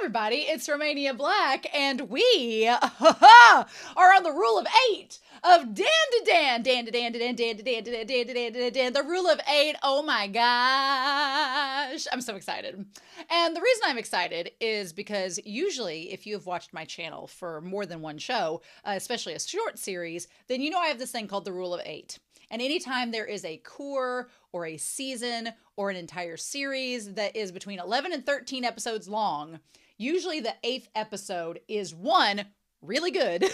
everybody, it's Romania Black, and we are on the rule of 8 of DanDaDan. DanDaDan, DanDaDan, DanDaDan, the rule of 8. Oh my gosh. I'm so excited. And the reason I'm excited is because usually if you have watched my channel for more than one show, especially a short series, then you know I have this thing called the rule of 8. And anytime there is a cour or a season or an entire series that is between 11 and 13 episodes long, usually the 8th episode is 1, really good, and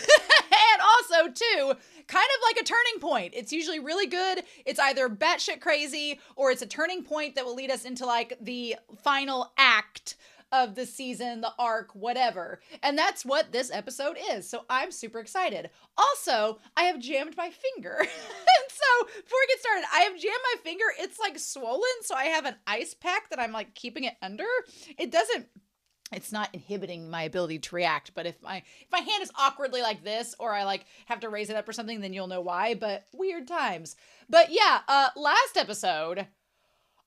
also 2, kind of like a turning point. It's usually really good. It's either batshit crazy or it's a turning point that will lead us into like the final act of the season, the arc, whatever. And that's what this episode is. So I'm super excited. Also, I have jammed my finger. And so before we get started, I have jammed my finger. It's like swollen. So I have an ice pack that I'm like keeping it under. It's not inhibiting my ability to react, but if my hand is awkwardly like this, or I like have to raise it up or something, then you'll know why, but weird times. But yeah, last episode,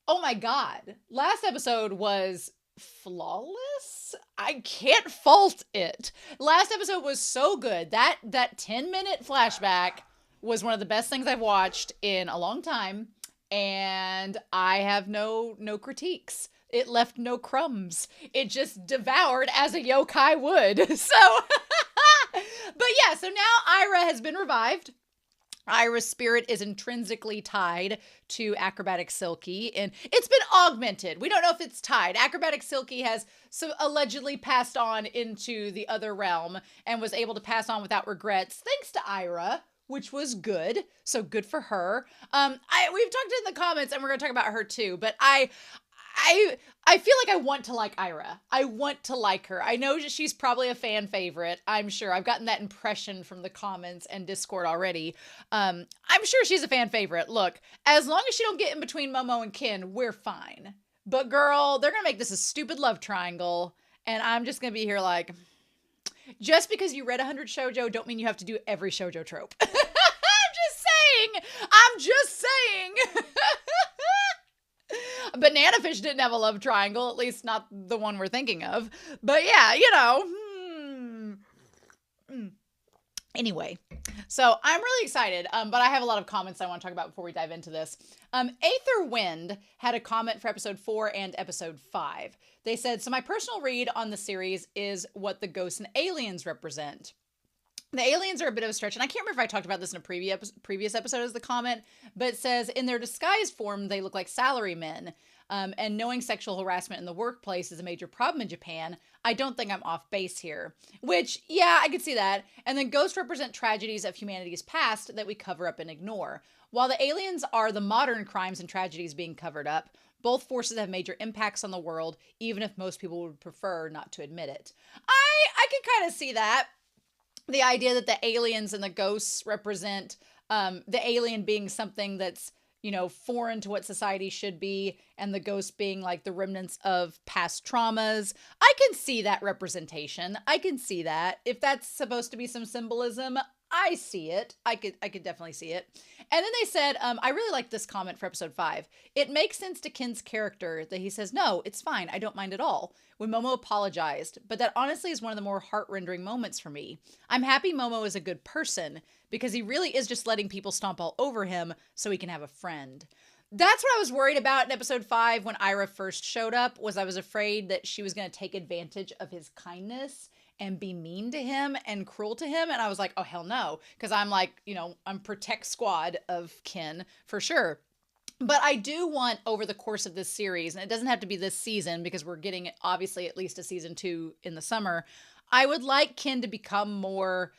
oh my God, last episode was flawless. I can't fault it. Last episode was so good. That 10-minute flashback was one of the best things I've watched in a long time, and I have no critiques. It left no crumbs. It just devoured as a yokai would. So, but yeah, so now Aira has been revived. Aira's spirit is intrinsically tied to Acrobatic Silky, and it's been augmented. We don't know if it's tied. Acrobatic Silky has allegedly passed on into the other realm and was able to pass on without regrets, thanks to Aira, which was good. So good for her. We've talked in the comments, and we're going to talk about her too, but I feel like I want to like Aira. I want to like her. I know she's probably a fan favorite. I'm sure. I've gotten that impression from the comments and Discord already. I'm sure she's a fan favorite. Look, as long as she don't get in between Momo and Ken, we're fine. But girl, they're going to make this a stupid love triangle. And I'm just going to be here like, just because you read 100 shoujo don't mean you have to do every shoujo trope. I'm just saying. Banana Fish didn't have a love triangle, at least not the one we're thinking of. But yeah, you know. Anyway, so I'm really excited, but I have a lot of comments I want to talk about before we dive into this. Aether Wind had a comment for episode 4 and episode 5. They said, so my personal read on the series is what the ghosts and aliens represent. The aliens are a bit of a stretch, and I can't remember if I talked about this in a previous episode as the comment, but it says, in their disguised form, they look like salarymen, and knowing sexual harassment in the workplace is a major problem in Japan. I don't think I'm off base here. Which, yeah, I could see that. And then ghosts represent tragedies of humanity's past that we cover up and ignore. While the aliens are the modern crimes and tragedies being covered up, both forces have major impacts on the world, even if most people would prefer not to admit it. I can kind of see that. The idea that the aliens and the ghosts represent the alien being something that's, you know, foreign to what society should be, and the ghosts being like the remnants of past traumas. I can see that representation. I can see that. If that's supposed to be some symbolism, I see it. I could definitely see it. And then they said, I really like this comment for episode 5. It makes sense to Ken's character that he says, no, it's fine. I don't mind at all. When Momo apologized, but that honestly is one of the more heart-rendering moments for me. I'm happy Momo is a good person because he really is just letting people stomp all over him so he can have a friend. That's what I was worried about in episode 5 when Aira first showed up, was I was afraid that she was going to take advantage of his kindness and be mean to him and cruel to him. And I was like, oh, hell no. Because I'm like, you know, I'm protect squad of Ken for sure. But I do want, over the course of this series, and it doesn't have to be this season because we're getting, obviously, at least a season 2 in the summer, I would like Ken to become more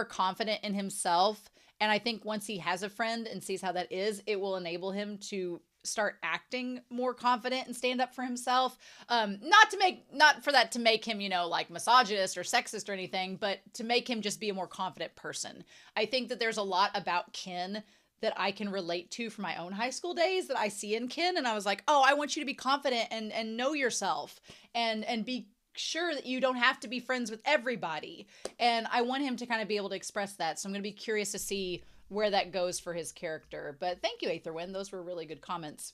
confident in himself. And I think once he has a friend and sees how that is, it will enable him to start acting more confident and stand up for himself. Not for that to make him, you know, like misogynist or sexist or anything, but to make him just be a more confident person. I think that there's a lot about Ken that I can relate to from my own high school days that I see in Ken. And I was like, oh, I want you to be confident and know yourself and be sure that you don't have to be friends with everybody. And I want him to kind of be able to express that. So I'm going to be curious to see where that goes for his character. But thank you, Aetherwind. Those were really good comments.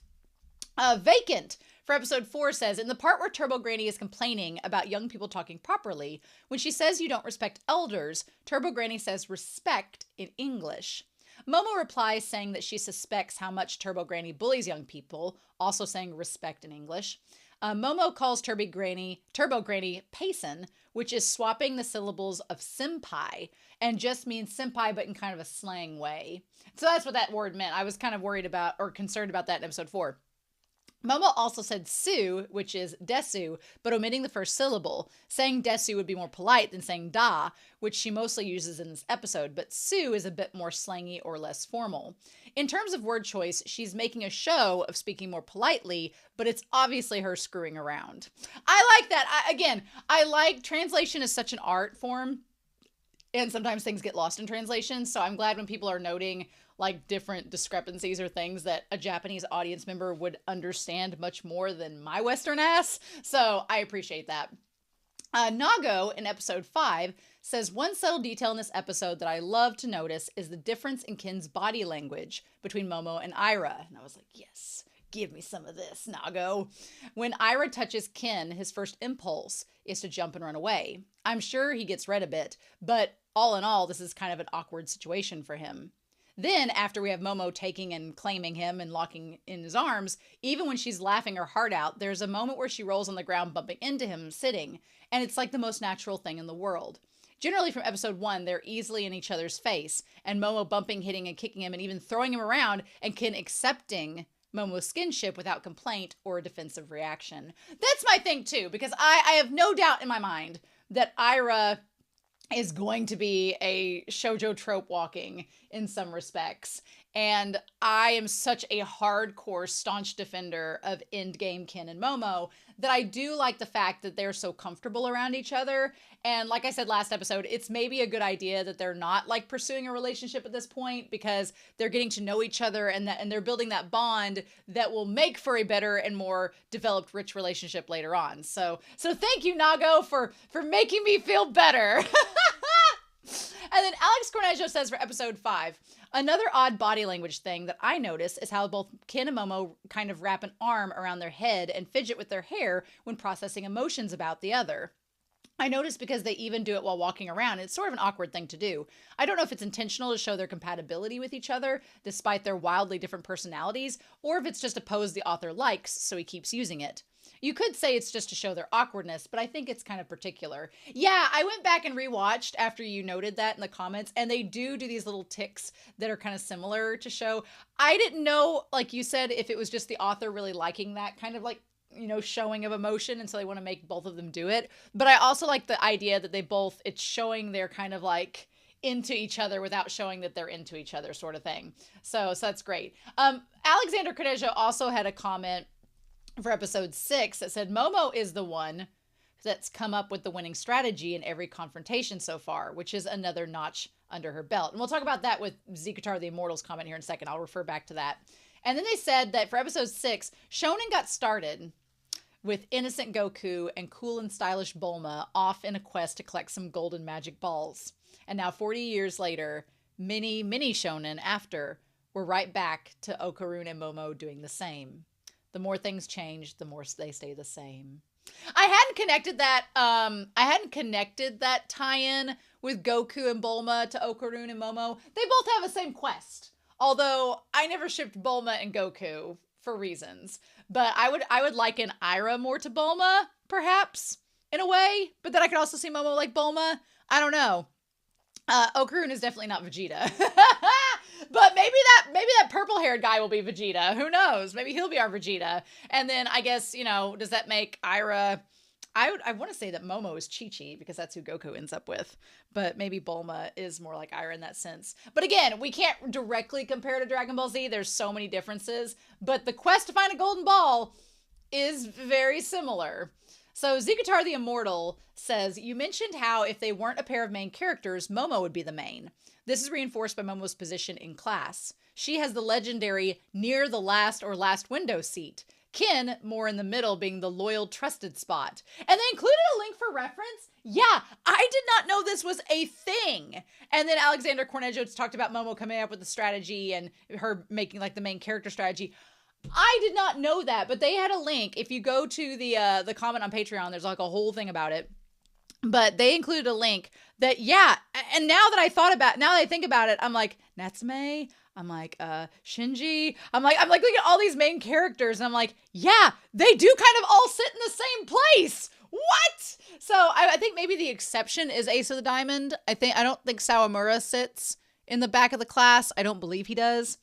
Vacant for episode 4 says, in the part where Turbo Granny is complaining about young people talking properly, when she says you don't respect elders, Turbo Granny says respect in English. Momo replies saying that she suspects how much Turbo Granny bullies young people, also saying respect in English. Momo calls Turbo Granny Payson, which is swapping the syllables of senpai, and just means senpai but in kind of a slang way. So that's what that word meant. I was kind of worried about or concerned about that in episode 4. Momo also said su, which is desu, but omitting the first syllable. Saying desu would be more polite than saying da, which she mostly uses in this episode, but su is a bit more slangy or less formal. In terms of word choice, she's making a show of speaking more politely, but it's obviously her screwing around. I like that. I like translation is such an art form, and sometimes things get lost in translation, so I'm glad when people are noting like different discrepancies or things that a Japanese audience member would understand much more than my Western ass. So I appreciate that. Nago in episode 5 says, one subtle detail in this episode that I love to notice is the difference in Ken's body language between Momo and Aira. And I was like, yes, give me some of this, Nago. When Aira touches Ken, his first impulse is to jump and run away. I'm sure he gets red a bit, but all in all, this is kind of an awkward situation for him. Then, after we have Momo taking and claiming him and locking in his arms, even when she's laughing her heart out, there's a moment where she rolls on the ground bumping into him sitting, and it's like the most natural thing in the world. Generally from episode 1, they're easily in each other's face, and Momo bumping, hitting, and kicking him, and even throwing him around, and Ken accepting Momo's skinship without complaint or a defensive reaction. That's my thing, too, because I have no doubt in my mind that Aira is going to be a shoujo trope walking in some respects. And I am such a hardcore, staunch defender of endgame Ken and Momo that I do like the fact that they're so comfortable around each other. And like I said last episode, it's maybe a good idea that they're not like pursuing a relationship at this point because they're getting to know each other and they're building that bond that will make for a better and more developed, rich relationship later on. So thank you, Nago, for making me feel better. And then Alex Cornejo says for episode 5, another odd body language thing that I notice is how both Ken and Momo kind of wrap an arm around their head and fidget with their hair when processing emotions about the other. I notice because they even do it while walking around. It's sort of an awkward thing to do. I don't know if it's intentional to show their compatibility with each other, despite their wildly different personalities, or if it's just a pose the author likes, so he keeps using it. You could say it's just to show their awkwardness, but I think it's kind of particular. Yeah, I went back and rewatched after you noted that in the comments, and they do these little ticks that are kind of similar to show. I didn't know, like you said, if it was just the author really liking that kind of like, showing of emotion, and so they want to make both of them do it. But I also like the idea that it's showing they're kind of like into each other without showing that they're into each other sort of thing. So that's great. Alexander Cornejo also had a comment for episode 6 that said Momo is the one that's come up with the winning strategy in every confrontation so far, which is another notch under her belt. And we'll talk about that with Zikatar the Immortal's comment here in a second. I'll refer back to that. And then they said that for episode 6, Shonen got started with innocent Goku and cool and stylish Bulma off in a quest to collect some golden magic balls. And now 40 years later, mini Shonen after, we're right back to Okarun and Momo doing the same. The more things change, the more they stay the same. I hadn't connected that tie-in with Goku and Bulma to Okarun and Momo. They both have the same quest. Although I never shipped Bulma and Goku for reasons. But I would liken Aira more to Bulma, perhaps, in a way. But then I could also see Momo like Bulma. I don't know. Okarun is definitely not Vegeta. But maybe that purple-haired guy will be Vegeta. Who knows? Maybe he'll be our Vegeta. And then I guess, does that make Aira... I want to say that Momo is Chi-Chi because that's who Goku ends up with. But maybe Bulma is more like Aira in that sense. But again, we can't directly compare to Dragon Ball Z. There's so many differences. But the quest to find a golden ball is very similar. So Zikatar the Immortal says, you mentioned how if they weren't a pair of main characters, Momo would be the main. This is reinforced by Momo's position in class. She has the legendary near the last or last window seat. Ken, more in the middle, being the loyal, trusted spot. And they included a link for reference. Yeah, I did not know this was a thing. And then Alexander Cornejo talked about Momo coming up with the strategy and her making like the main character strategy. I did not know that, but they had a link. If you go to the comment on Patreon, there's like a whole thing about it. But they included a link that, yeah, and now that I think about it, I'm like, Natsume, I'm like, Shinji, I'm like looking at all these main characters, and I'm like, yeah, they do kind of all sit in the same place. What? So I think maybe the exception is Ace of the Diamond. I don't think Sawamura sits in the back of the class. I don't believe he does.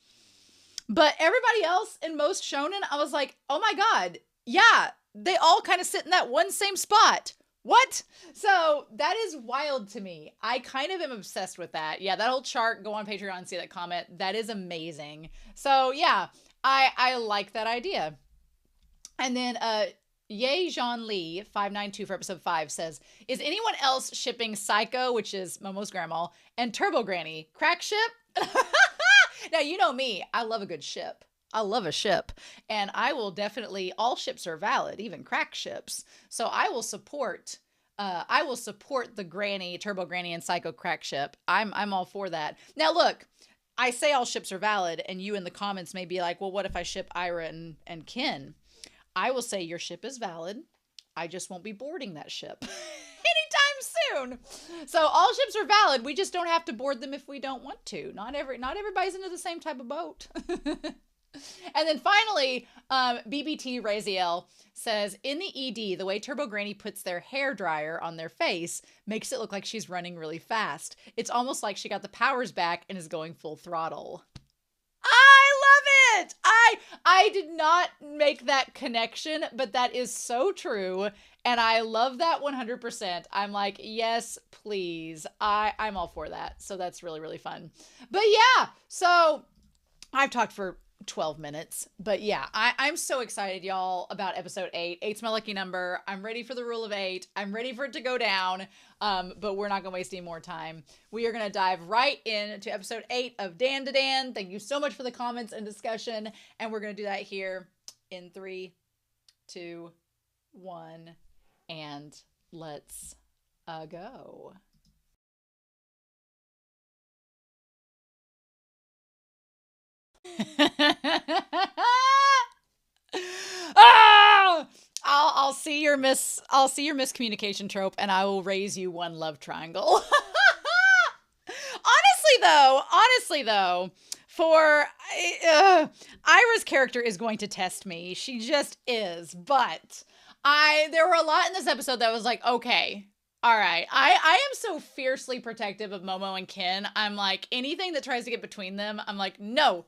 But everybody else in most shonen, I was like, oh my god, yeah, they all kind of sit in that one same spot. What? So that is wild to me. I kind of am obsessed with that. Yeah, that whole chart, go on Patreon and see that comment. That is amazing. So yeah, I like that idea. And then Ye Jean Lee 592 for episode 5 says, is anyone else shipping Psycho, which is Momo's grandma, and Turbo Granny? Crack ship? Now, you know me, I love a good ship. I love a ship, and I will definitely, all ships are valid, even crack ships. So I will support the Granny, Turbo Granny, and Psycho crack ship. I'm all for that. Now look, I say all ships are valid, and you in the comments may be like, well, what if I ship Aira and Ken? I will say your ship is valid. I just won't be boarding that ship anytime soon. So all ships are valid. We just don't have to board them if we don't want to. Not everybody's into the same type of boat. And then finally, BBT Raziel says, in the ED, the way Turbo Granny puts their hair dryer on their face makes it look like she's running really fast. It's almost like she got the powers back and is going full throttle. I love it. I did not make that connection, but that is so true. And I love that 100%. I'm like, yes, please. I'm all for that. So that's really, really fun. But yeah, so I've talked for 12 minutes, but yeah, I'm so excited, y'all, about episode 8. 8's my lucky number. I'm ready for the rule of 8. I'm ready for it to go down, but we're not gonna waste any more time. We are gonna dive right into episode 8 of DanDaDan. Thank you so much for the comments and discussion, and we're gonna do that here in 3, 2, 1, and let's go. Ah! I'll see your miscommunication trope, and I will raise you one love triangle. honestly though, for Ira's character is going to test me. She just is. But there were a lot in this episode that was like, okay, all right. I am so fiercely protective of Momo and Ken. I'm like, anything that tries to get between them, I'm like, no.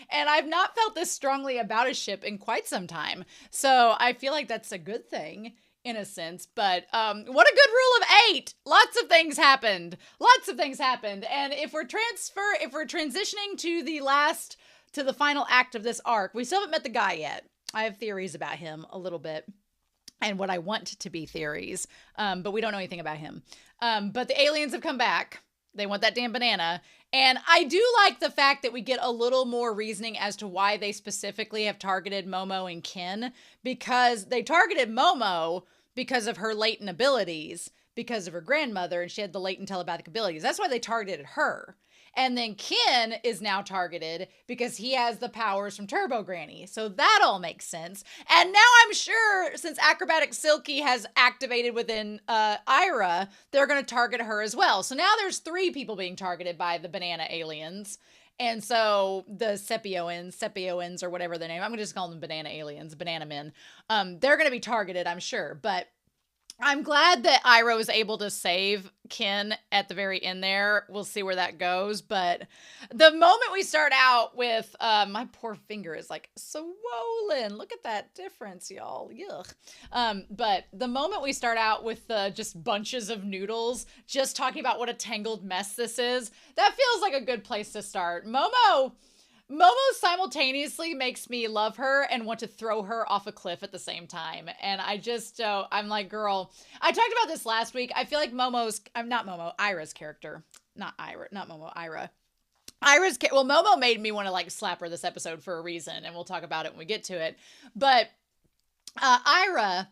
And I've not felt this strongly about a ship in quite some time. So I feel like that's a good thing in a sense. But what a good rule of 8. Lots of things happened. And if we're transitioning to the final act of this arc, we still haven't met the guy yet. I have theories about him a little bit. And what I want to be theories, but we don't know anything about him. But the aliens have come back. They want that damn banana. And I do like the fact that we get a little more reasoning as to why they specifically have targeted Momo and Ken. Because they targeted Momo because of her latent abilities, because of her grandmother, and she had the latent telepathic abilities. That's why they targeted her. And then Ken is now targeted because he has the powers from Turbo Granny. So that all makes sense. And now I'm sure since Acrobatic Silky has activated within Aira, they're going to target her as well. So now there's 3 people being targeted by the banana aliens. And so the Sepioans or whatever their name, I'm going to just call them banana aliens, banana men. They're going to be targeted, I'm sure. But I'm glad that Aira was able to save Ken at the very end there. We'll see where that goes. But the moment we start out with, my poor finger is like swollen. Look at that difference, y'all. Yuck. But the moment we start out with just bunches of noodles, just talking about what a tangled mess this is, that feels like a good place to start. Momo simultaneously makes me love her and want to throw her off a cliff at the same time. And I just, I'm like, girl, I talked about this last week. I feel like Aira's character, not Momo, Aira. Momo made me want to like slap her this episode for a reason, and we'll talk about it when we get to it. But Aira's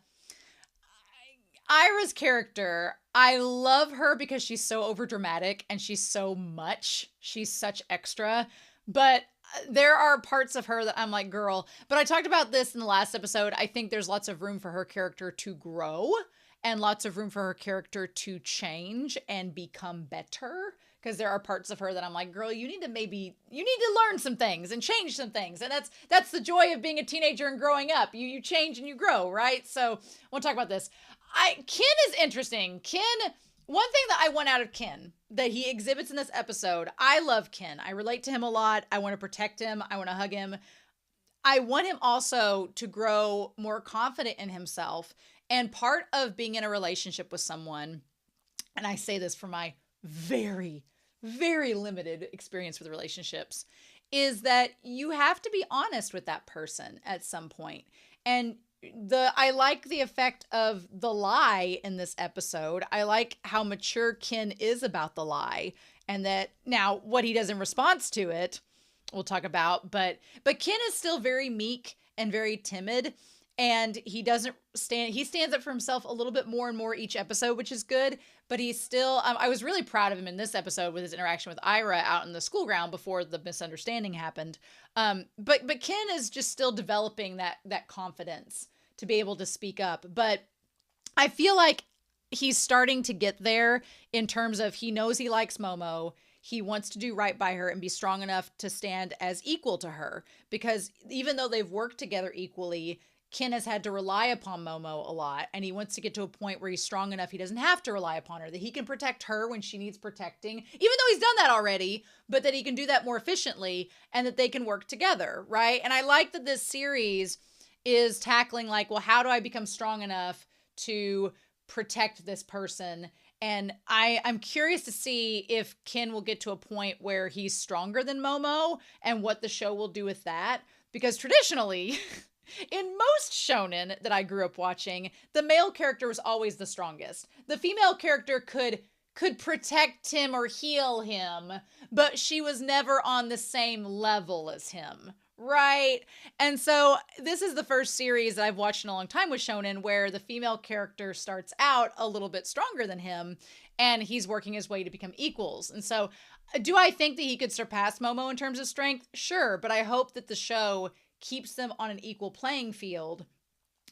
character, I love her because she's so overdramatic and she's so much. She's such extra. But there are parts of her that I'm like, girl, but I talked about this in the last episode. I think there's lots of room for her character to grow and lots of room for her character to change and become better. Because there are parts of her that I'm like, girl, you need to learn some things and change some things. And that's the joy of being a teenager and growing up. You change and you grow, right? So we'll talk about this. Ken is interesting. One thing that I want out of Ken that he exhibits in this episode, I love Ken. I relate to him a lot. I want to protect him. I want to hug him. I want him also to grow more confident in himself. And part of being in a relationship with someone, and I say this from my very, very limited experience with relationships, is that you have to be honest with that person at some point. And I like the effect of the lie in this episode. I like how mature Ken is about the lie, and that now what he does in response to it, we'll talk about, but Ken is still very meek and very timid, and he stands up for himself a little bit more and more each episode, which is good, but he's still, I was really proud of him in this episode with his interaction with Aira out in the school ground before the misunderstanding happened. But Ken is just still developing that confidence to be able to speak up. But I feel like he's starting to get there in terms of he knows he likes Momo. He wants to do right by her and be strong enough to stand as equal to her. Because even though they've worked together equally, Ken has had to rely upon Momo a lot, and he wants to get to a point where he's strong enough he doesn't have to rely upon her, that he can protect her when she needs protecting, even though he's done that already, but that he can do that more efficiently and that they can work together, right? And I like that this series is tackling like, well, how do I become strong enough to protect this person? And I'm curious to see if Ken will get to a point where he's stronger than Momo and what the show will do with that. Because traditionally, in most shonen that I grew up watching, the male character was always the strongest. The female character could protect him or heal him, but she was never on the same level as him, right? And so this is the first series that I've watched in a long time with shonen where the female character starts out a little bit stronger than him, and he's working his way to become equals. And so do I think that he could surpass Momo in terms of strength? Sure, but I hope that the show keeps them on an equal playing field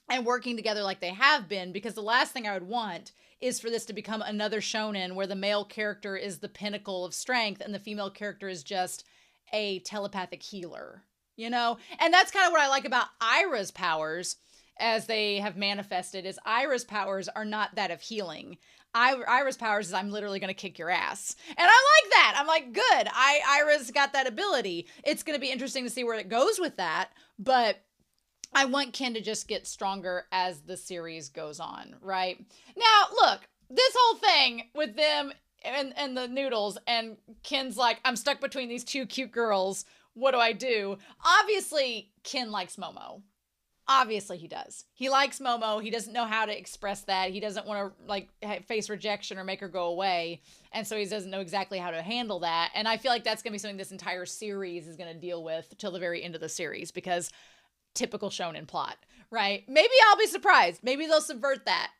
and working together like they have been, because the last thing I would want is for this to become another shonen where the male character is the pinnacle of strength and the female character is just a telepathic healer, you know? And that's kind of what I like about Aira's powers as they have manifested, is Aira's powers are not that of healing. Aira's powers is I'm literally going to kick your ass. And I like that. I'm like, good. Aira's got that ability. It's going to be interesting to see where it goes with that. But I want Ken to just get stronger as the series goes on, right? Now, look, this whole thing with them and the noodles, and Ken's like, I'm stuck between these two cute girls. What do I do? Obviously, Ken likes Momo. Obviously he does. He likes Momo. He doesn't know how to express that. He doesn't want to like face rejection or make her go away. And so he doesn't know exactly how to handle that. And I feel like that's going to be something this entire series is going to deal with till the very end of the series, because typical shonen plot, right? Maybe I'll be surprised. Maybe they'll subvert that.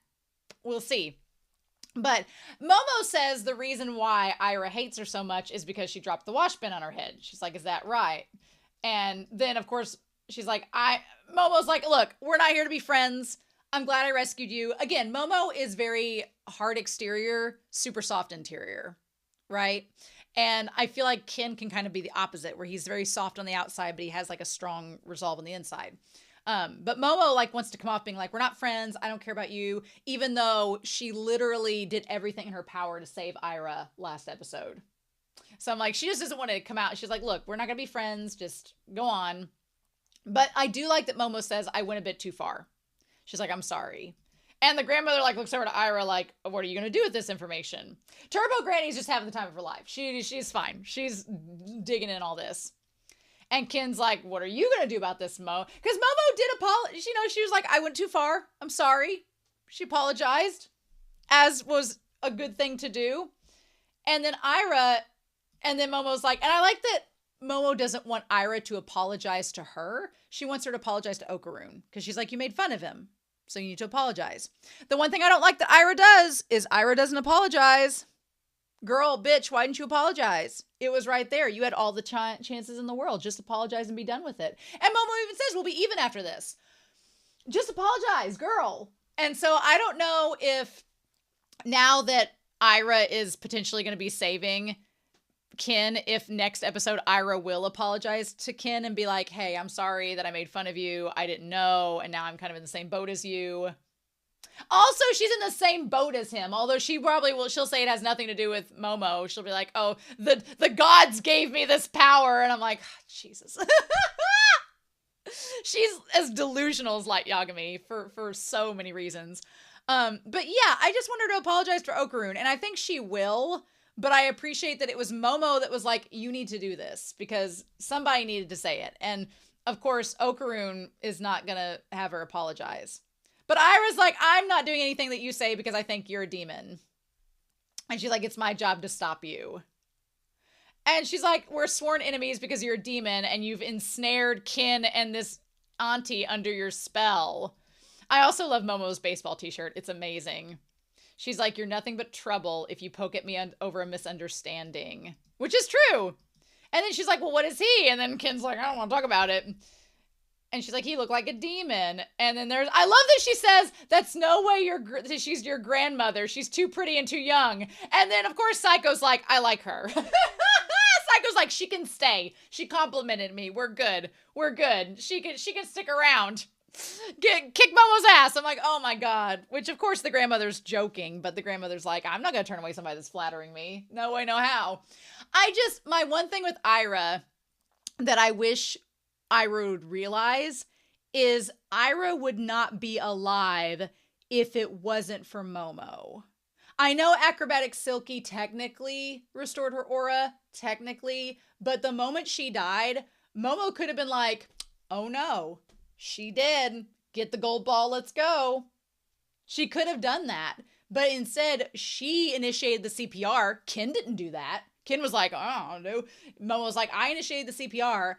We'll see. But Momo says the reason why Aira hates her so much is because she dropped the wash bin on her head. She's like, is that right? And then of course she's like, Momo's like, look, we're not here to be friends. I'm glad I rescued you. Again, Momo is very hard exterior, super soft interior, right? And I feel like Ken can kind of be the opposite, where he's very soft on the outside, but he has like a strong resolve on the inside. But Momo like wants to come off being like, we're not friends. I don't care about you. Even though she literally did everything in her power to save Aira last episode. So I'm like, she just doesn't want to come out. She's like, look, we're not going to be friends. Just go on. But I do like that Momo says, I went a bit too far. She's like, I'm sorry. And the grandmother like looks over to Aira like, what are you going to do with this information? Turbo Granny's just having the time of her life. She's fine. She's digging in all this. And Ken's like, what are you going to do about this, Mo? Because Momo did apologize. You know, she was like, I went too far. I'm sorry. She apologized, as was a good thing to do. And then Momo's like, and I like that Momo doesn't want Aira to apologize to her. She wants her to apologize to Okaroon, because she's like, you made fun of him, so you need to apologize. The one thing I don't like that Aira does is Aira doesn't apologize. Girl, bitch, why didn't you apologize? It was right there. You had all the chances in the world. Just apologize and be done with it. And Momo even says, we'll be even after this. Just apologize, girl. And so I don't know if now that Aira is potentially going to be saving Ken, if next episode Aira will apologize to Ken and be like, hey, I'm sorry that I made fun of you. I didn't know. And now I'm kind of in the same boat as you. Also, she's in the same boat as him, although she probably will, she'll say it has nothing to do with Momo. She'll be like, oh, the gods gave me this power. And I'm like, oh, Jesus. She's as delusional as Light Yagami for so many reasons. But yeah, I just want her to apologize for Okaroon, and I think she will, but I appreciate that it was Momo that was like, you need to do this, because somebody needed to say it. And of course, Okaroon is not gonna have her apologize. But Aira's like, I'm not doing anything that you say because I think you're a demon. And she's like, it's my job to stop you. And she's like, we're sworn enemies because you're a demon and you've ensnared Ken and this auntie under your spell. I also love Momo's baseball t-shirt. It's amazing. She's like, you're nothing but trouble if you poke at me over a misunderstanding. Which is true. And then she's like, well, what is he? And then Ken's like, I don't want to talk about it. And she's like, he looked like a demon. And then I love that she says, that's no way she's your grandmother. She's too pretty and too young. And then, of course, Psycho's like, I like her. Psycho's like, she can stay. She complimented me. We're good. We're good. She can stick around. Kick Momo's ass. I'm like, oh my God. Which, of course, the grandmother's joking. But the grandmother's like, I'm not going to turn away somebody that's flattering me. No way, no how. My one thing with Aira that I wish Aira would realize is Aira would not be alive if it wasn't for Momo. I know Acrobatic Silky technically restored her aura, technically, but the moment she died, Momo could have been like, oh no, she did. Get the gold ball, let's go. She could have done that, but instead she initiated the CPR. Ken didn't do that. Ken was like, oh no. Momo was like, I initiated the CPR.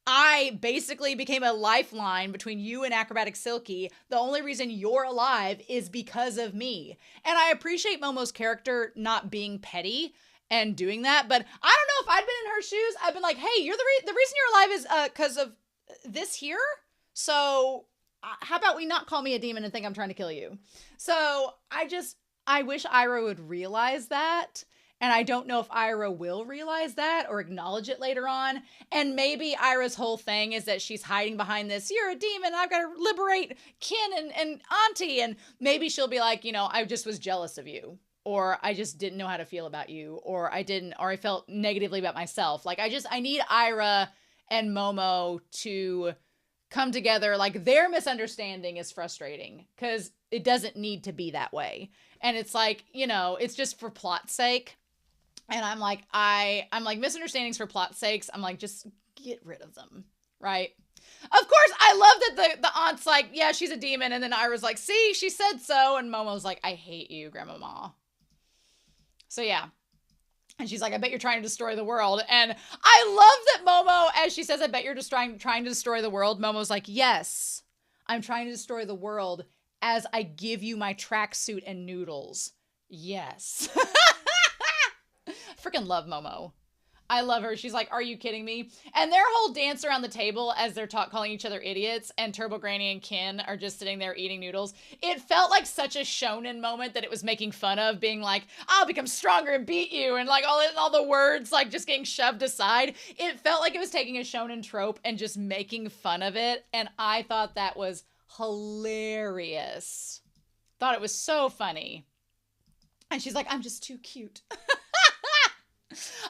I basically became a lifeline between you and Acrobatic Silky. The only reason you're alive is because of me. And I appreciate Momo's character not being petty and doing that. But I don't know, if I'd been in her shoes, I'd been like, hey, you're the reason you're alive is because of this here. So how about we not call me a demon and think I'm trying to kill you? So I wish Aira would realize that. And I don't know if Aira will realize that or acknowledge it later on. And maybe Aira's whole thing is that she's hiding behind this, you're a demon, I've got to liberate Ken and Auntie. And maybe she'll be like, I just was jealous of you. Or I just didn't know how to feel about you. Or I felt negatively about myself. Like, I need Aira and Momo to come together. Like, their misunderstanding is frustrating because it doesn't need to be that way. And it's like, it's just for plot's sake. And I'm like, misunderstandings for plot's sakes. I'm like, just get rid of them, right? Of course, I love that the aunt's like, yeah, she's a demon. And then Ira's like, see, she said so. And Momo's like, I hate you, Grandmama. So yeah. And she's like, I bet you're trying to destroy the world. And I love that Momo, as she says, I bet you're just trying to destroy the world. Momo's like, yes, I'm trying to destroy the world as I give you my tracksuit and noodles. Yes. Freaking love Momo. I love her. She's like, are you kidding me? And their whole dance around the table as they're calling each other idiots, and Turbo Granny and Ken are just sitting there eating noodles. It felt like such a shonen moment that it was making fun of, being like, I'll become stronger and beat you, and like all the words like just getting shoved aside. It felt like it was taking a shonen trope and just making fun of it, and I thought that was hilarious. Thought it was so funny. And she's like, I'm just too cute.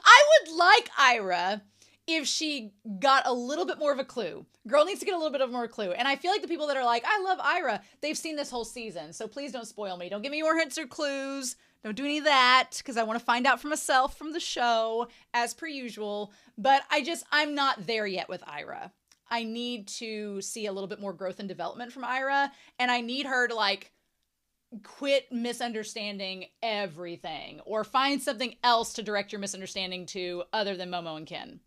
I would like Aira if she got a little bit more of a clue. Girl needs to get a little bit of more clue. And I feel like the people that are like, I love Aira, they've seen this whole season. So please don't spoil me. Don't give me more hints or clues. Don't do any of that, because I want to find out for myself from the show, as per usual. But I'm not there yet with Aira. I need to see a little bit more growth and development from Aira. And I need her to like quit misunderstanding everything or find something else to direct your misunderstanding to other than Momo and Ken.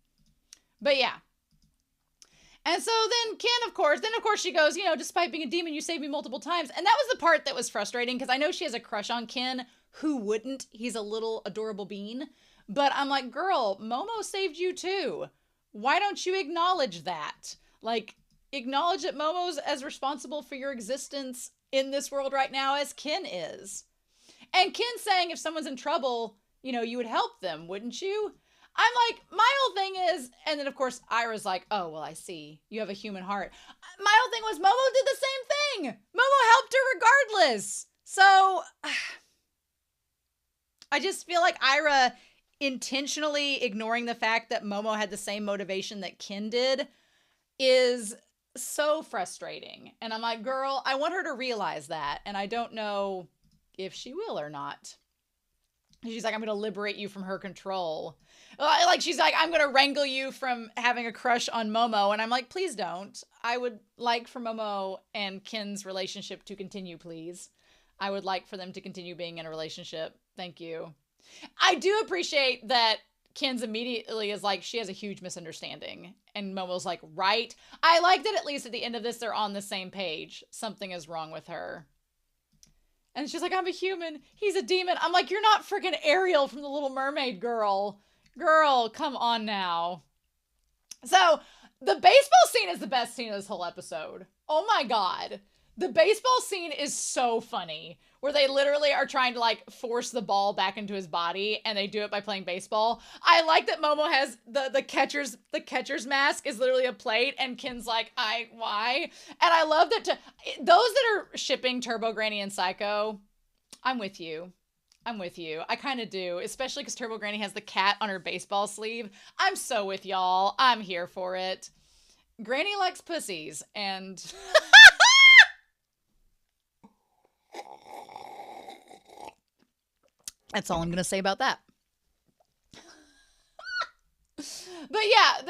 But yeah. And so then Ken, of course, she goes, despite being a demon, you saved me multiple times. And that was the part that was frustrating because I know she has a crush on Ken. Who wouldn't? He's a little adorable bean. But I'm like, girl, Momo saved you too. Why don't you acknowledge that? Like, acknowledge that Momo's as responsible for your existence in this world right now as Ken is. And Ken saying if someone's in trouble, you would help them, wouldn't you? I'm like, my whole thing is, and then of course Ira's like, oh, well, I see. You have a human heart. My whole thing was Momo did the same thing. Momo helped her regardless. So I just feel like Aira intentionally ignoring the fact that Momo had the same motivation that Ken did is so frustrating. And I'm like, girl, I want her to realize that. And I don't know if she will or not. She's like, I'm going to liberate you from her control. Like, she's like, I'm going to wrangle you from having a crush on Momo. And I'm like, please don't. I would like for Momo and Ken's relationship to continue, please. I would like for them to continue being in a relationship. Thank you. I do appreciate that Ken's immediately is like, she has a huge misunderstanding. And Momo's like, right. I like that at least at the end of this, they're on the same page. Something is wrong with her. And she's like, I'm a human. He's a demon. I'm like, you're not freaking Ariel from The Little Mermaid, girl. Girl, come on now. So the baseball scene is the best scene of this whole episode. Oh my God. The baseball scene is so funny where they literally are trying to like force the ball back into his body and they do it by playing baseball. I like that Momo has the catcher's mask is literally a plate and Ken's like, why? And I love that those that are shipping Turbo Granny and Psycho, I'm with you. I kind of do, especially because Turbo Granny has the cat on her baseball sleeve. I'm so with y'all. I'm here for it. Granny likes pussies and... That's all I'm going to say about that. But yeah,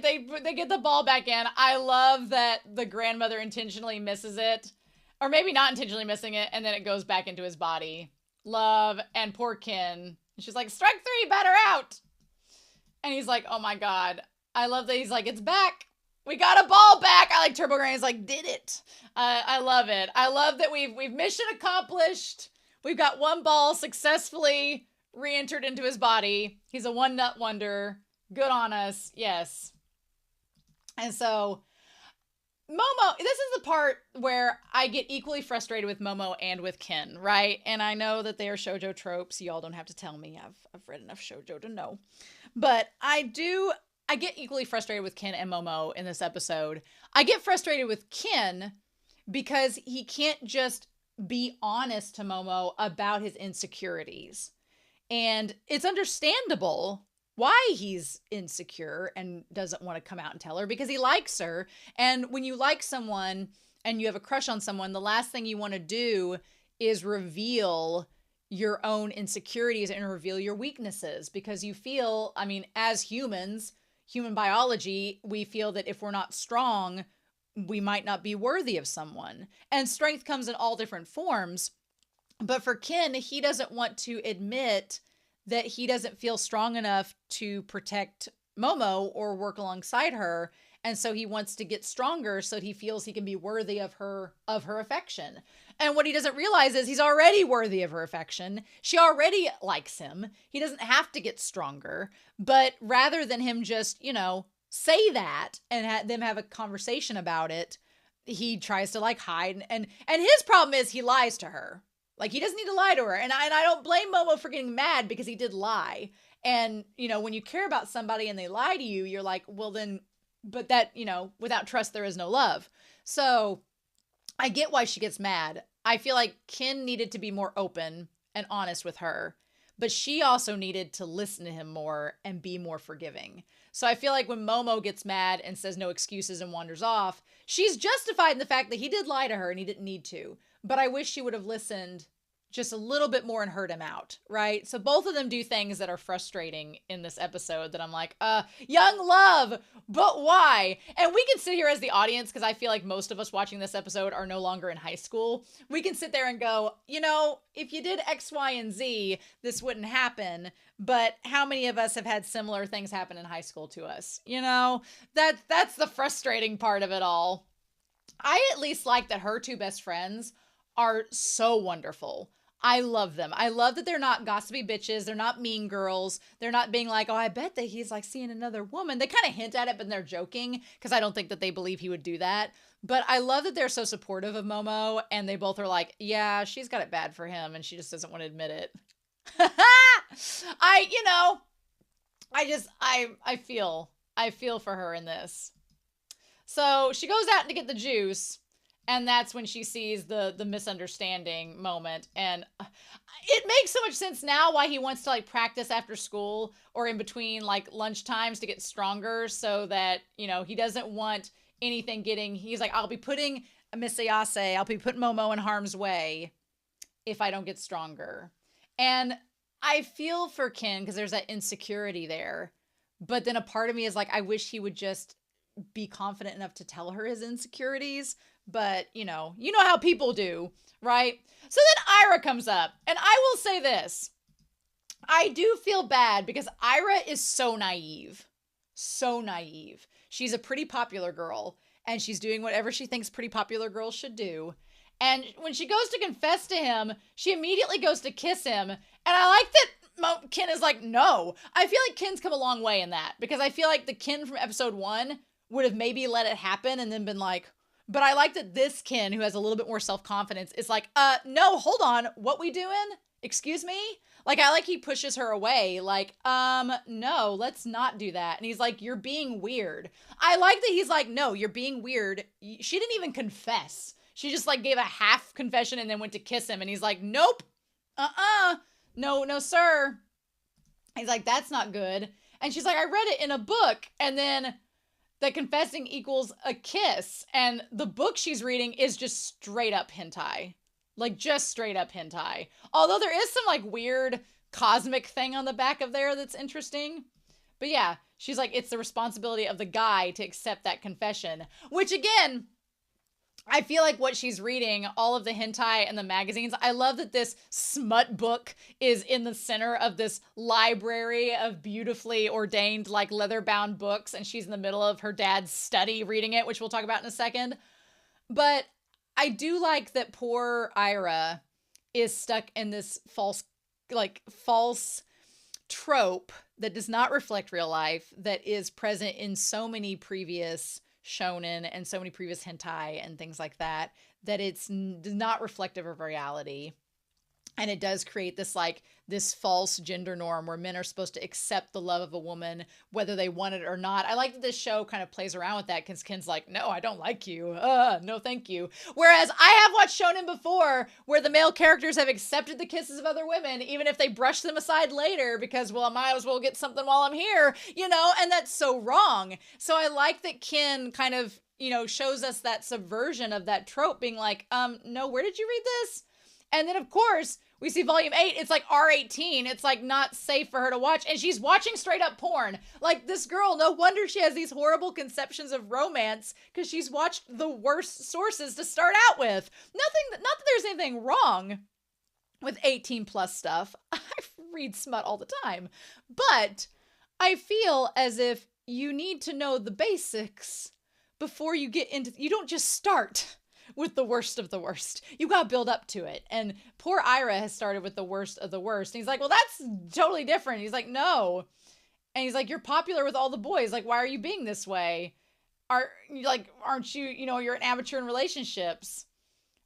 they get the ball back in. I love that the grandmother intentionally misses it. Or maybe not intentionally missing it, and then it goes back into his body. Love, and poor Ken. She's like, strike 3, batter out. And he's like, oh my God. I love that he's like, it's back. We got a ball back. I like Turbo Granny's like, did it. I love it. I love that we've mission accomplished. We've got one ball successfully re-entered into his body. He's a one-nut wonder. Good on us. Yes. And so, Momo, this is the part where I get equally frustrated with Momo and with Ken, right? And I know that they are shoujo tropes. Y'all don't have to tell me. I've read enough shoujo to know. But I get equally frustrated with Ken and Momo in this episode. I get frustrated with Ken because he can't just be honest to Momo about his insecurities. And it's understandable why he's insecure and doesn't want to come out and tell her because he likes her. And when you like someone and you have a crush on someone, the last thing you want to do is reveal your own insecurities and reveal your weaknesses because you feel, I mean, as humans, human biology, we feel that if we're not strong, we might not be worthy of someone. And strength comes in all different forms. But for Ken, he doesn't want to admit that he doesn't feel strong enough to protect Momo or work alongside her. And so he wants to get stronger so he feels he can be worthy of her affection. And what he doesn't realize is he's already worthy of her affection. She already likes him. He doesn't have to get stronger. But rather than him just, say that and them have a conversation about it, he tries to like hide. And his problem is he lies to her. Like he doesn't need to lie to her. And I don't blame Momo for getting mad because he did lie. And, when you care about somebody and they lie to you, you're like, well then, but that, without trust, there is no love. So I get why she gets mad. I feel like Ken needed to be more open and honest with her, but she also needed to listen to him more and be more forgiving. So I feel like when Momo gets mad and says no excuses and wanders off, she's justified in the fact that he did lie to her and he didn't need to. But I wish she would have listened just a little bit more and hurt him out, right? So both of them do things that are frustrating in this episode that I'm like, young love, but why? And we can sit here as the audience, because I feel like most of us watching this episode are no longer in high school. We can sit there and go, you know, if you did X, Y, and Z, this wouldn't happen. But how many of us have had similar things happen in high school to us? You know, that's the frustrating part of it all. I at least like that her two best friends are so wonderful. I love them. I love that they're not gossipy bitches. They're not mean girls. They're not being like, oh, I bet that he's like seeing another woman. They kind of hint at it, but they're joking because I don't think that they believe he would do that. But I love that they're so supportive of Momo, and they both are like, yeah, she's got it bad for him and she just doesn't want to admit it. I feel for her in this. So she goes out to get the juice. And that's when she sees the misunderstanding moment. And it makes so much sense now why he wants to like practice after school or in between like lunch times to get stronger, so that, you know, he doesn't want anything getting, he's like, I'll be putting Momo in harm's way if I don't get stronger. And I feel for Ken because there's that insecurity there. But then a part of me is like, I wish he would just be confident enough to tell her his insecurities. But, you know how people do, right? So then Aira comes up, and I will say this. I do feel bad because Aira is so naive. So naive. She's a pretty popular girl, and she's doing whatever she thinks pretty popular girls should do. And when she goes to confess to him, she immediately goes to kiss him. And I like that Ken is like, no. I feel like Ken's come a long way in that, because I feel like the Ken from episode 1 would have maybe let it happen and then been like, but I like that this Ken, who has a little bit more self-confidence, is like, no, hold on. What we doing? Excuse me? Like, I like he pushes her away. Like, no, let's not do that. And he's like, you're being weird. I like that he's like, no, you're being weird. She didn't even confess. She just like gave a half confession and then went to kiss him. And he's like, nope. No, sir. He's like, that's not good. And she's like, I read it in a book. And then that confessing equals a kiss, and the book she's reading is just straight up hentai. Like, just straight up hentai. Although there is some, like, weird cosmic thing on the back of there that's interesting. But yeah, she's like, it's the responsibility of the guy to accept that confession. Which, again, I feel like what she's reading, all of the hentai and the magazines, I love that this smut book is in the center of this library of beautifully ordained, like, leather-bound books, and she's in the middle of her dad's study reading it, which we'll talk about in a second. But I do like that poor Aira is stuck in this false trope that does not reflect real life, that is present in so many previous shonen and so many previous hentai and things like that, that it's not reflective of reality. And it does create this false gender norm where men are supposed to accept the love of a woman, whether they want it or not. I like that this show kind of plays around with that, because Ken's like, no, I don't like you. No, thank you. Whereas I have watched shonen before where the male characters have accepted the kisses of other women, even if they brush them aside later because, well, I might as well get something while I'm here, and that's so wrong. So I like that Ken kind of, shows us that subversion of that trope, being like, no, where did you read this? And then, of course, we see volume 8, it's like R18. It's like not safe for her to watch. And she's watching straight up porn. Like, this girl, no wonder she has these horrible conceptions of romance, because she's watched the worst sources to start out with. Not that there's anything wrong with 18 plus stuff. I read smut all the time. But I feel as if you need to know the basics before you get into, you don't just start with the worst of the worst. You gotta build up to it. And poor Aira has started with the worst of the worst. And he's like, well, that's totally different. He's like, no. And he's like, you're popular with all the boys. Like, why are you being this way? Aren't you, you're an amateur in relationships.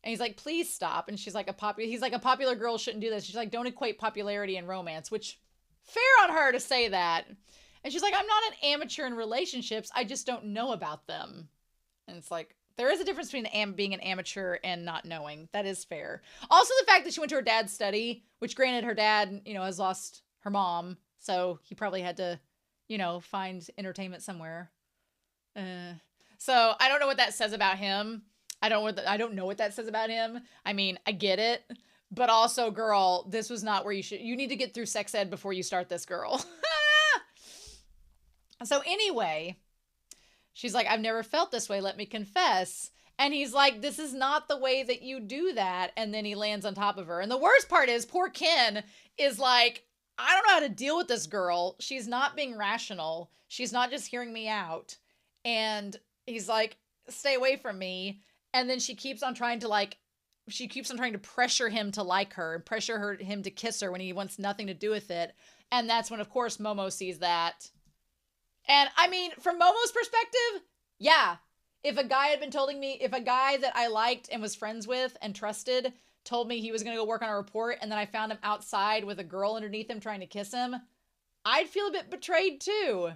And he's like, please stop. And she's like, he's like, a popular girl shouldn't do this. She's like, don't equate popularity and romance, which fair on her to say that. And she's like, I'm not an amateur in relationships. I just don't know about them. And it's like, there is a difference between being an amateur and not knowing. That is fair. Also, the fact that she went to her dad's study, which granted her dad, has lost her mom. So he probably had to, find entertainment somewhere. So I don't know what that says about him. I don't know what that says about him. I mean, I get it. But also, girl, this was not where you need to get through sex ed before you start this, girl. So anyway, she's like, I've never felt this way. Let me confess. And he's like, this is not the way that you do that. And then he lands on top of her. And the worst part is poor Ken is like, I don't know how to deal with this girl. She's not being rational. She's not just hearing me out. And he's like, stay away from me. And then she keeps on trying to pressure him to like her and him to kiss her when he wants nothing to do with it. And that's when, of course, Momo sees that. And I mean, from Momo's perspective, yeah, if a guy that I liked and was friends with and trusted told me he was going to go work on a report and then I found him outside with a girl underneath him trying to kiss him, I'd feel a bit betrayed too.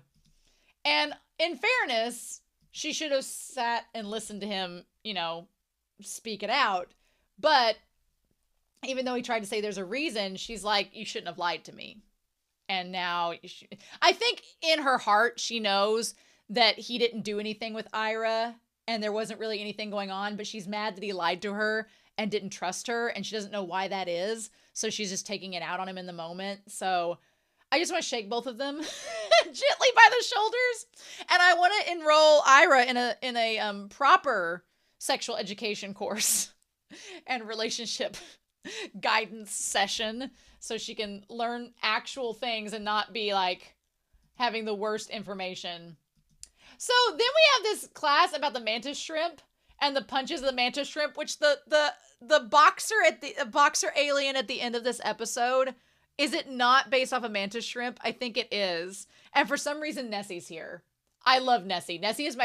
And in fairness, she should have sat and listened to him, speak it out. But even though he tried to say there's a reason, she's like, you shouldn't have lied to me. And now, I think in her heart, she knows that he didn't do anything with Aira and there wasn't really anything going on, but she's mad that he lied to her and didn't trust her and she doesn't know why that is. So she's just taking it out on him in the moment. So I just want to shake both of them gently by the shoulders. And I want to enroll Aira in a proper sexual education course and relationship guidance session so she can learn actual things and not be like having the worst information. So then we have this class about the mantis shrimp and the punches of the mantis shrimp, which the boxer alien at the end of this episode, is it not based off a mantis shrimp? I think it is. And for some reason, Nessie's here. I love Nessie. Nessie is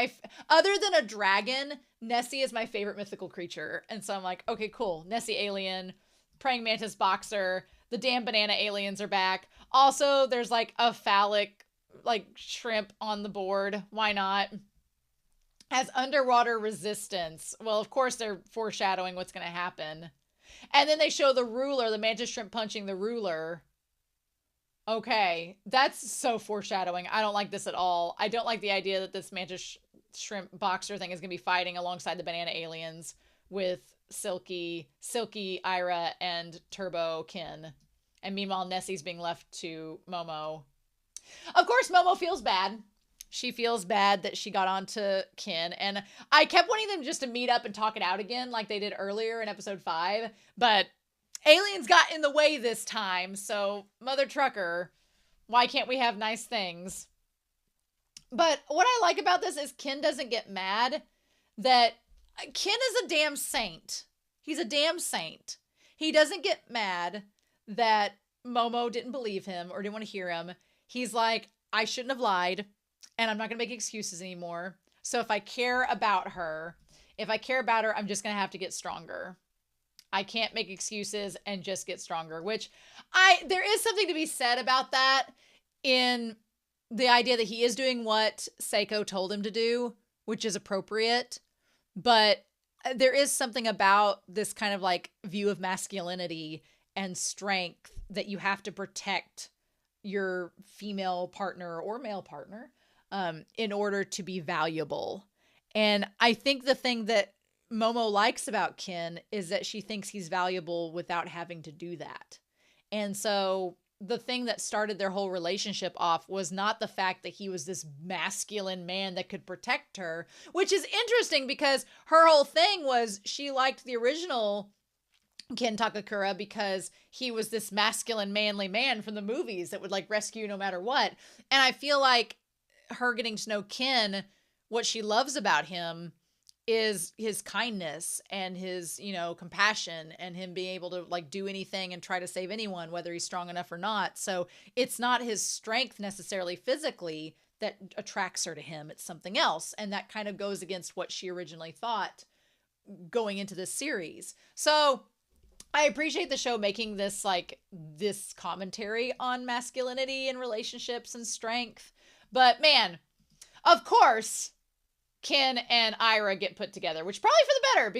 other than a dragon, Nessie is my favorite mythical creature. And so I'm like, okay, cool. Nessie alien, praying mantis boxer, the damn banana aliens are back. Also, there's like a phallic shrimp on the board. Why not? Has underwater resistance. Well, of course they're foreshadowing what's going to happen. And then they show the ruler, the mantis shrimp punching the ruler. Okay, that's so foreshadowing. I don't like this at all. I don't like the idea that this mantis shrimp boxer thing is going to be fighting alongside the banana aliens with Silky Aira and Turbo Ken. And meanwhile, Nessie's being left to Momo. Of course, Momo feels bad. She feels bad that she got onto Ken. And I kept wanting them just to meet up and talk it out again like they did earlier in episode 5. But aliens got in the way this time. So, Mother Trucker, why can't we have nice things? But what I like about this is Ken doesn't get mad that Ken is a damn saint. He's a damn saint. He doesn't get mad that Momo didn't believe him or didn't want to hear him. He's like, I shouldn't have lied. And I'm not going to make excuses anymore. So if I care about her, I'm just going to have to get stronger. I can't make excuses and just get stronger, which there is something to be said about that in the idea that he is doing what Seiko told him to do, which is appropriate. But there is something about this kind of like view of masculinity and strength that you have to protect your female partner or male partner in order to be valuable. And I think the thing that Momo likes about Ken is that she thinks he's valuable without having to do that. And so the thing that started their whole relationship off was not the fact that he was this masculine man that could protect her, which is interesting because her whole thing was she liked the original Ken Takakura because he was this masculine, manly man from the movies that would like rescue no matter what. And I feel like her getting to know Ken, what she loves about him is his kindness and his, compassion and him being able to like do anything and try to save anyone, whether he's strong enough or not. So it's not his strength necessarily physically that attracts her to him. It's something else. And that kind of goes against what she originally thought going into this series. So I appreciate the show making this commentary on masculinity and relationships and strength. But man, of course, Ken and Aira get put together, which probably for the better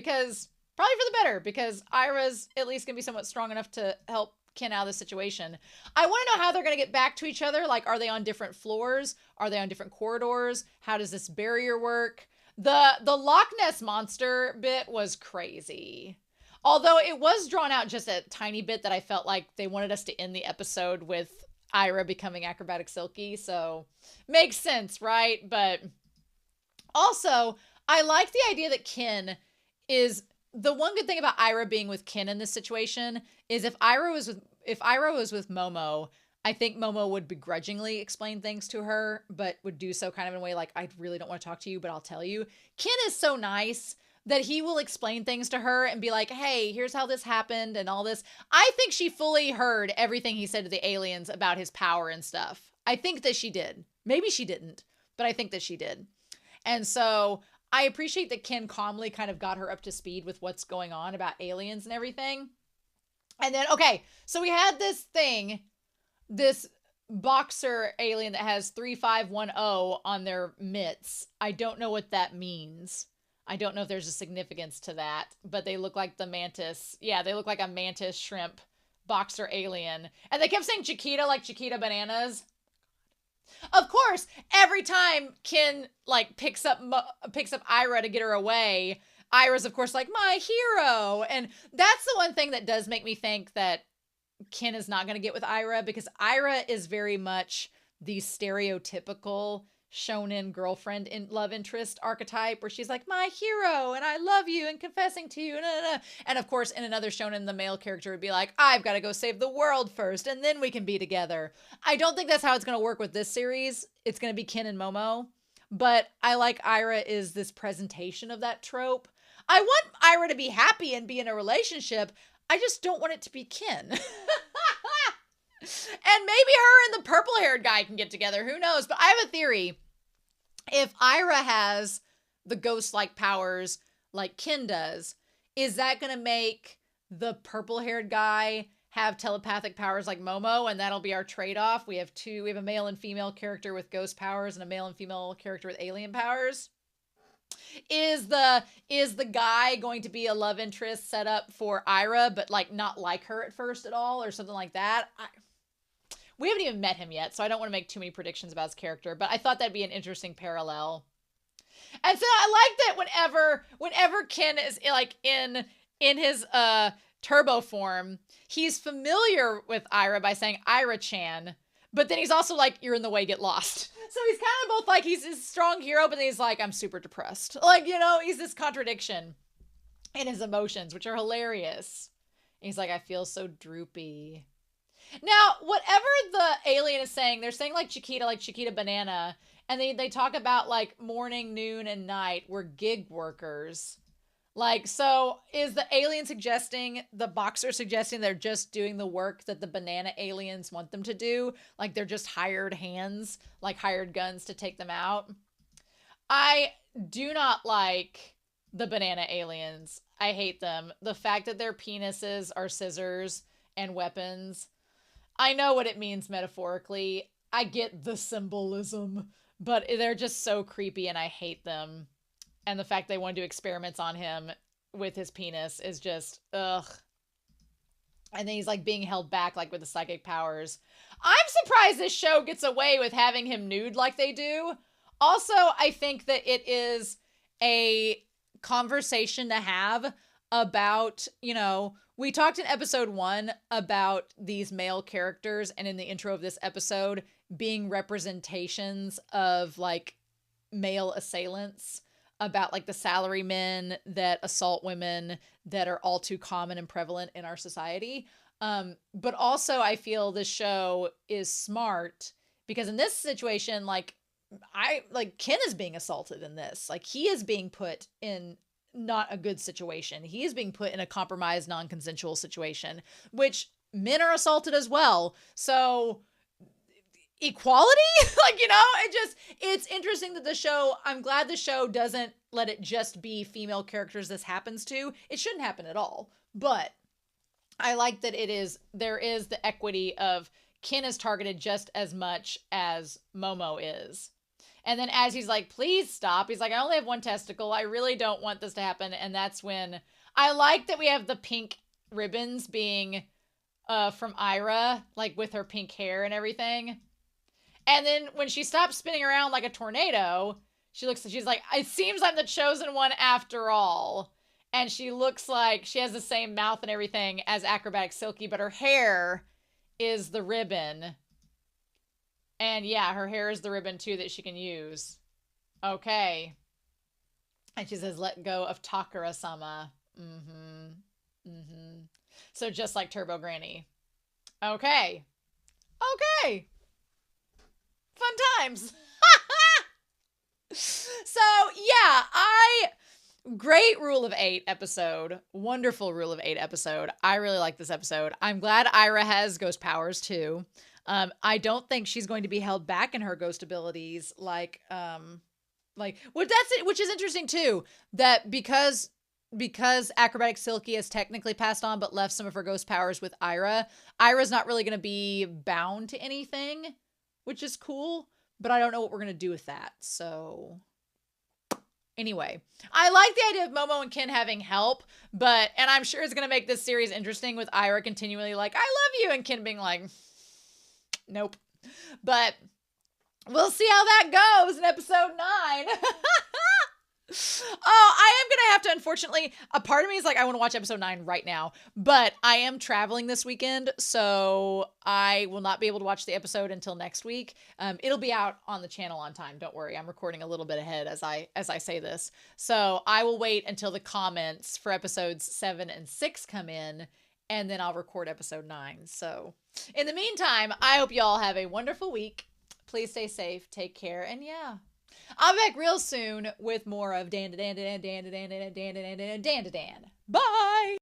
because Aira's at least going to be somewhat strong enough to help Ken out of the situation. I want to know how they're going to get back to each other. Like, are they on different floors? Are they on different corridors? How does this barrier work? The Loch Ness Monster bit was crazy. Although it was drawn out just a tiny bit that I felt like they wanted us to end the episode with Aira becoming acrobatic Silky, so makes sense, right? But also, I like the idea that Ken is the one good thing about Aira being with Ken in this situation is if Aira was with Momo, I think Momo would begrudgingly explain things to her, but would do so kind of in a way like, I really don't want to talk to you, but I'll tell you. Ken is so nice that he will explain things to her and be like, hey, here's how this happened and all this. I think she fully heard everything he said to the aliens about his power and stuff. I think that she did. Maybe she didn't, but I think that she did. And so I appreciate that Ken calmly kind of got her up to speed with what's going on about aliens and everything. And then, okay, so we had this thing, this boxer alien that has 3510 on their mitts. I don't know what that means. I don't know if there's a significance to that, but they look like the mantis. Yeah, they look like a mantis shrimp boxer alien. And they kept saying Chiquita like Chiquita bananas. Of course, every time Ken like picks up Aira to get her away, Ira's of course like my hero. And that's the one thing that does make me think that Ken is not going to get with Aira, because Aira is very much the stereotypical shonen girlfriend in love interest archetype where she's like my hero and I love you and confessing to you. Nah, nah, nah. And of course, in another shonen, the male character would be like, I've got to go save the world first and then we can be together. I don't think that's how it's going to work with this series. It's going to be Ken and Momo. But I like Aira is this presentation of that trope. I want Aira to be happy and be in a relationship. I just don't want it to be Ken. And maybe her and the purple-haired guy can get together. Who knows? But I have a theory. If Aira has the ghost-like powers like Ken does, is that going to make the purple-haired guy have telepathic powers like Momo? And that'll be our trade-off. We have a male and female character with ghost powers and a male and female character with alien powers. Is the guy going to be a love interest set up for Aira, but like not like her at first at all, or something like that? We haven't even met him yet, so I don't want to make too many predictions about his character, but I thought that'd be an interesting parallel. And so I like that whenever Ken is like in his turbo form, he's familiar with Aira by saying Aira-chan, but then he's also like, you're in the way, get lost. So he's kind of both like, he's a strong hero, but then he's like, I'm super depressed. Like, you know, he's this contradiction in his emotions, which are hilarious. And he's like, I feel so droopy. Now, whatever the alien is saying, they're saying like Chiquita banana, and they talk about like morning, noon, and night. We're gig workers. Like, so is the alien suggesting, the boxer suggesting they're just doing the work that the banana aliens want them to do? Like they're just hired hands, like hired guns to take them out? I do not like the banana aliens. I hate them. The fact that their penises are scissors and weapons. I know what it means metaphorically. I get the symbolism, but they're just so creepy and I hate them. And the fact they want to do experiments on him with his penis is just, ugh. And then he's like being held back like with the psychic powers. I'm surprised this show gets away with having him nude like they do. Also, I think that it is a conversation to have about, you know, we talked in episode 1 about these male characters and in the intro of this episode being representations of like male assailants, about like the salarymen that assault women that are all too common and prevalent in our society. But also I feel this show is smart because in this situation, like Ken is being assaulted in this. Like he is being put in not a good situation. He is being put in a compromised, non-consensual situation, which men are assaulted as well. So equality, like, you know, it's interesting that the show, I'm glad the show doesn't let it just be female characters this happens to. It shouldn't happen at all, but I like that there is the equity of Ken is targeted just as much as Momo is. And then as he's like, please stop, he's like, I only have one testicle, I really don't want this to happen. And that's when I like that we have the pink ribbons being from Aira, like with her pink hair and everything. And then when she stops spinning around like a tornado, she's like, it seems I'm the chosen one after all. And she looks like she has the same mouth and everything as Acrobatic Silky, but her hair is the ribbon. And yeah, her hair is the ribbon too that she can use. Okay. And she says, let go of Takara-sama. So just like Turbo Granny. Okay. Okay. Fun times. So yeah, great Rule of 8 episode. Wonderful Rule of 8 episode. I really like this episode. I'm glad Aira has ghost powers too. I don't think she's going to be held back in her ghost abilities which is interesting too, that because Acrobatic Silky has technically passed on but left some of her ghost powers with Aira's not really going to be bound to anything, which is cool, but I don't know what we're going to do with that. So anyway, I like the idea of Momo and Ken having help, and I'm sure it's going to make this series interesting with Aira continually like, I love you, and Ken being like, nope. But we'll see how that goes in episode 9. Oh, I am going to have to, unfortunately, a part of me is like, I want to watch episode 9 right now, but I am traveling this weekend, so I will not be able to watch the episode until next week. It'll be out on the channel on time. Don't worry. I'm recording a little bit ahead as I say this. So I will wait until the comments for episodes 7 and 6 come in, and then I'll record episode 9. So in the meantime, I hope you all have a wonderful week. Please stay safe, take care, and yeah. I'll be back real soon with more of DanDaDan. Bye!